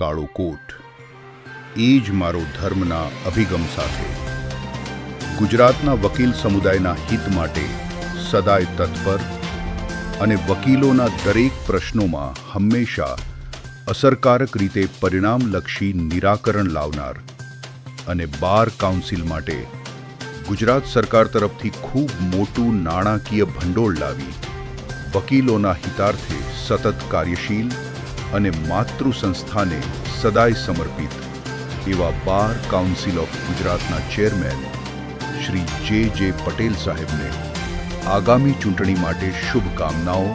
કાળો કોટ એ જ મારો ધર્મના અભિગમ સાથે ગુજરાતના વકીલ સમુદાયના હિત માટે સદાય તત્પર અને વકીલોના દરેક પ્રશ્નોમાં હંમેશા અસરકારક રીતે પરિણામલક્ષી નિરાકરણ લાવનાર અને બાર કાઉન્સિલ માટે ગુજરાત સરકાર તરફથી ખૂબ મોટું નાણાકીય ભંડોળ લાવી વકીલોના હિતાર્થે સતત કાર્યશીલ અને માતૃ સંસ્થાને સદાય સમર્પિત એવા બાર કાઉન્સિલ ઓફ ગુજરાતના ચેરમેન શ્રી જે પટેલ સાહેબને આગામી ચૂંટણી માટે શુભકામનાઓ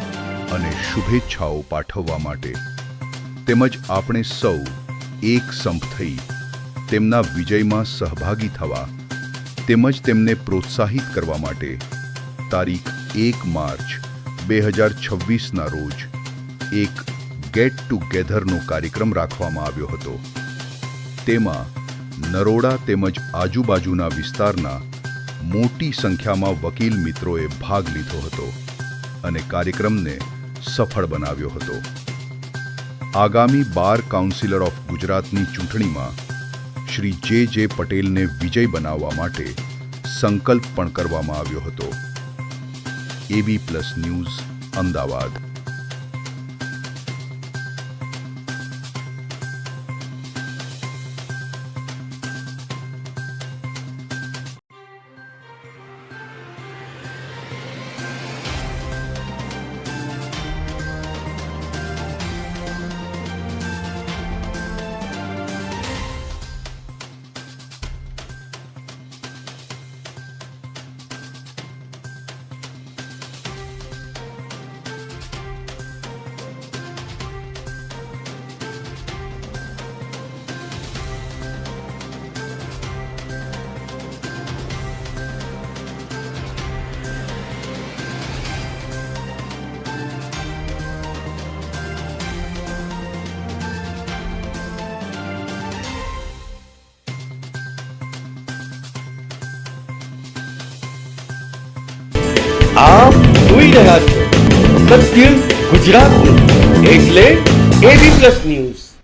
અને શુભેચ્છાઓ પાઠવવા માટે તેમજ આપણે સૌ એક સંપ થઈ તેમના વિજયમાં સહભાગી થવા તેમજ તેમને પ્રોત્સાહિત કરવા માટે તારીખ 1 માર્ચ 2026ના રોજ એક ગેટ ટુગેધરનો કાર્યક્રમ રાખવામાં આવ્યો હતો। તેમાં નરોડા તેમજ આજુબાજુના વિસ્તારના મોટી સંખ્યામાં વકીલ મિત્રોએ ભાગ લીધો હતો અને કાર્યક્રમને સફળ બનાવ્યો હતો। આગામી બાર કાઉન્સિલર ઓફ ગુજરાતની ચૂંટણીમાં શ્રી જે પટેલને વિજય બનાવવા માટે સંકલ્પ પણ કરવામાં આવ્યો હતો। AB+ news, Ahmedabad. આપ જોઈ રહ્યા છો સત્ય ગુજરાતનું એટલે AB+ ન્યૂઝ।